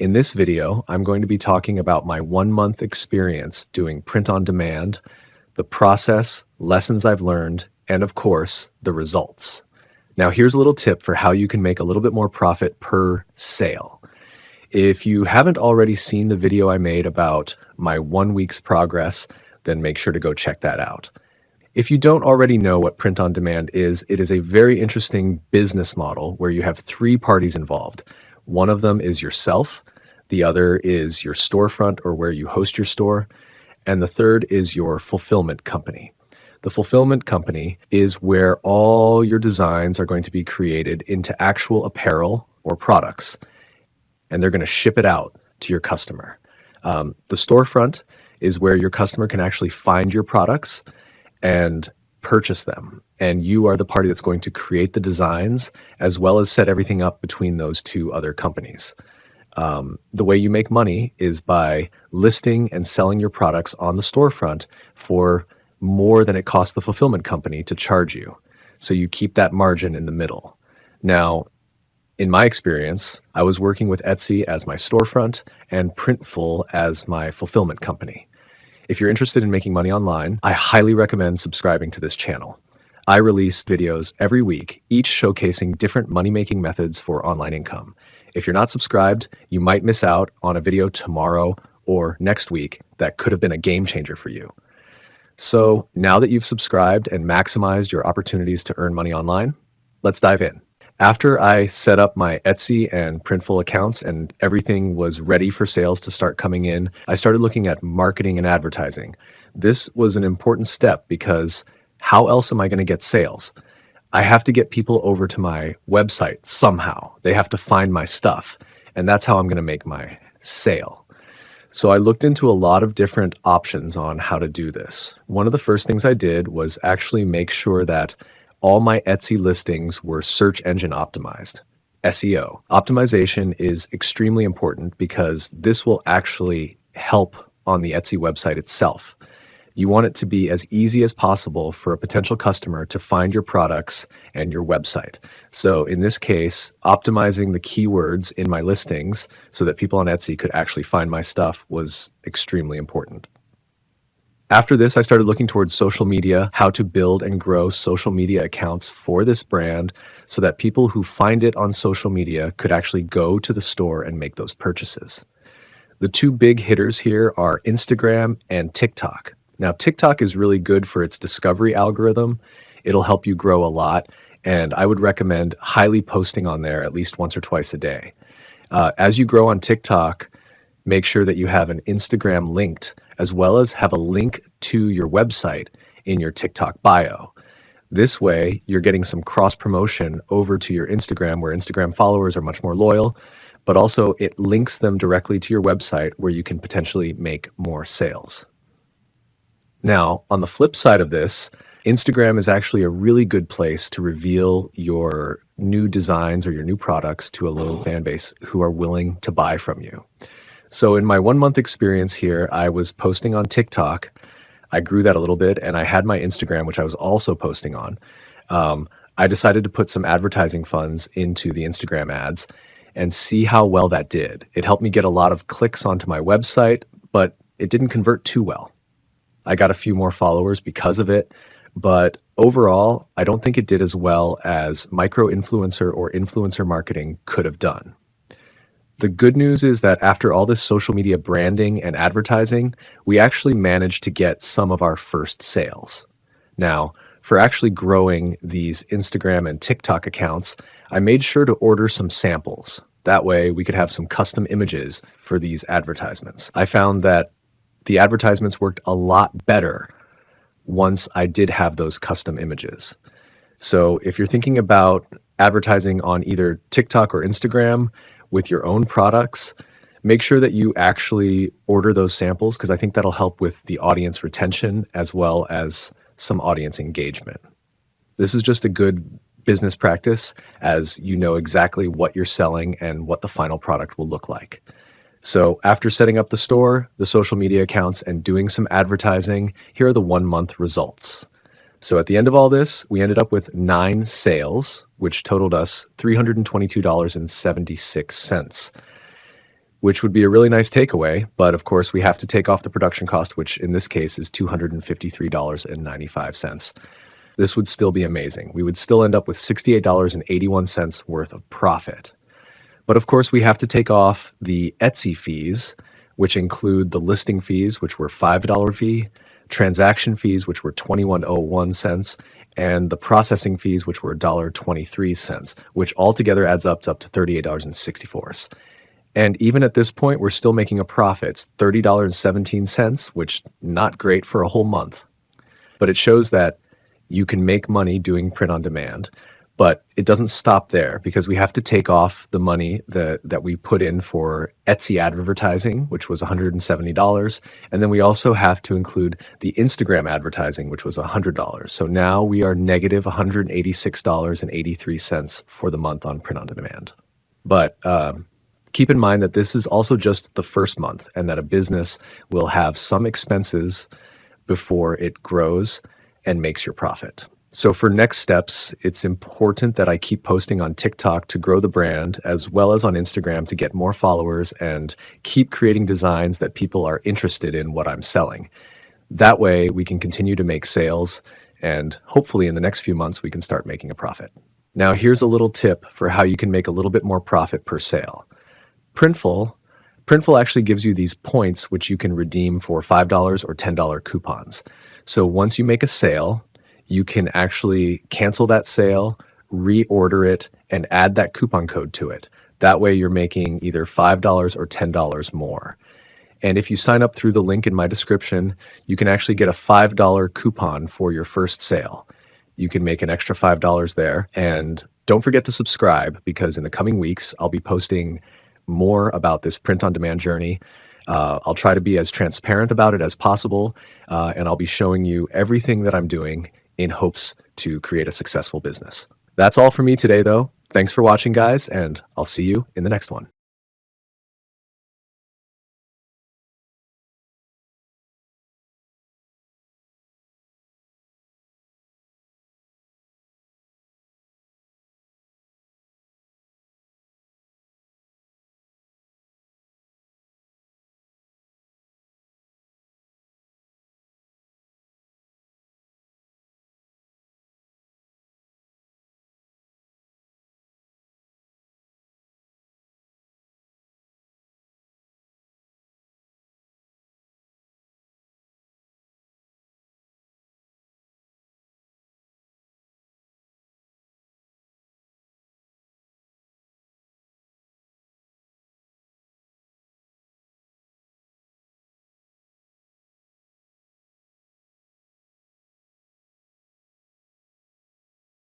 In this video, I'm going to be talking about my 1 month experience doing print on demand, the process, lessons I've learned, and of course, the results. Now here's a little tip for how you can make a little bit more profit per sale. If you haven't already seen the video I made about my 1 week's progress, then make sure to go check that out. If you don't already know what print on demand is, it is a very interesting business model where you have 3 parties involved. One of them is yourself, the other is your storefront or where you host your store, and the third is your fulfillment company. The fulfillment company is where all your designs are going to be created into actual apparel or products, and they're going to ship it out to your customer. The storefront is where your customer can actually find your products and purchase them. And you are the party that's going to create the designs as well as set everything up between those 2 other companies. The way you make money is by listing and selling your products on the storefront for more than it costs the fulfillment company to charge you. So you keep that margin in the middle. Now, in my experience, I was working with Etsy as my storefront and Printful as my fulfillment company. If you're interested in making money online, I highly recommend subscribing to this channel. I release videos every week, each showcasing different money-making methods for online income. If you're not subscribed, you might miss out on a video tomorrow or next week that could have been a game changer for you. So now that you've subscribed and maximized your opportunities to earn money online, let's dive in. After I set up my Etsy and Printful accounts and everything was ready for sales to start coming in, I started looking at marketing and advertising. This was an important step because how else am I going to get sales? I have to get people over to my website somehow. They have to find my stuff, and that's how I'm going to make my sale. So I looked into a lot of different options on how to do this. One of the first things I did was actually make sure that all my Etsy listings were search engine optimized. SEO. Optimization is extremely important because this will actually help on the Etsy website itself. You want it to be as easy as possible for a potential customer to find your products and your website. So in this case, optimizing the keywords in my listings so that people on Etsy could actually find my stuff was extremely important. After this, I started looking towards social media, how to build and grow social media accounts for this brand so that people who find it on social media could actually go to the store and make those purchases. The 2 big hitters here are Instagram and TikTok. Now, TikTok is really good for its discovery algorithm. It'll help you grow a lot, and I would recommend highly posting on there at least once or twice a day. As you grow on TikTok, make sure that you have an Instagram linked, as well as have a link to your website in your TikTok bio. This way, you're getting some cross promotion over to your Instagram, where Instagram followers are much more loyal, but also it links them directly to your website where you can potentially make more sales. Now, on the flip side of this, Instagram is actually a really good place to reveal your new designs or your new products to a loyal fan base who are willing to buy from you. So in my 1 month experience here, I was posting on TikTok. I grew that a little bit, and I had my Instagram, which I was also posting on. I decided to put some advertising funds into the Instagram ads and see how well that did. It helped me get a lot of clicks onto my website, but it didn't convert too well. I got a few more followers because of it, but overall, I don't think it did as well as micro-influencer or influencer marketing could have done. The good news is that after all this social media branding and advertising, we actually managed to get some of our first sales. Now, for actually growing these Instagram and TikTok accounts, I made sure to order some samples. That way we could have some custom images for these advertisements. I found that the advertisements worked a lot better once I did have those custom images. So if you're thinking about advertising on either TikTok or Instagram with your own products, make sure that you actually order those samples, because I think that'll help with the audience retention as well as some audience engagement. This is just a good business practice, as you know exactly what you're selling and what the final product will look like. So after setting up the store, the social media accounts, and doing some advertising, here are the 1 month results. So at the end of all this, we ended up with 9 sales, which totaled us $322.76. which would be a really nice takeaway. But of course, we have to take off the production cost, which in this case is $253.95. This would still be amazing. We would still end up with $68.81 worth of profit. But of course, we have to take off the Etsy fees, which include the listing fees, which were $5 fee, transaction fees, which were 21.01 cents, and the processing fees, which were $1.23, which altogether adds up to $38.64. And even at this point, we're still making a profit. It's $30.17, which not great for a whole month. But it shows that you can make money doing print on demand. But it doesn't stop there, because we have to take off the money that we put in for Etsy advertising, which was $170. And then we also have to include the Instagram advertising, which was $100. So now we are negative $186.83 for the month on print on demand. But keep in mind that this is also just the first month, and that a business will have some expenses before it grows and makes your profit. So for next steps, it's important that I keep posting on TikTok to grow the brand, as well as on Instagram to get more followers, and keep creating designs that people are interested in what I'm selling. That way we can continue to make sales, and hopefully in the next few months we can start making a profit. Now here's a little tip for how you can make a little bit more profit per sale. Printful actually gives you these points which you can redeem for $5 or $10 coupons. So once you make a sale, you can actually cancel that sale, reorder it, and add that coupon code to it. That way you're making either $5 or $10 more. And if you sign up through the link in my description, you can actually get a $5 coupon for your first sale. You can make an extra $5 there. And don't forget to subscribe, because in the coming weeks, I'll be posting more about this print-on-demand journey. I'll try to be as transparent about it as possible, and I'll be showing you everything that I'm doing in hopes to create a successful business. That's all for me today, though. Thanks for watching, guys, and I'll see you in the next one.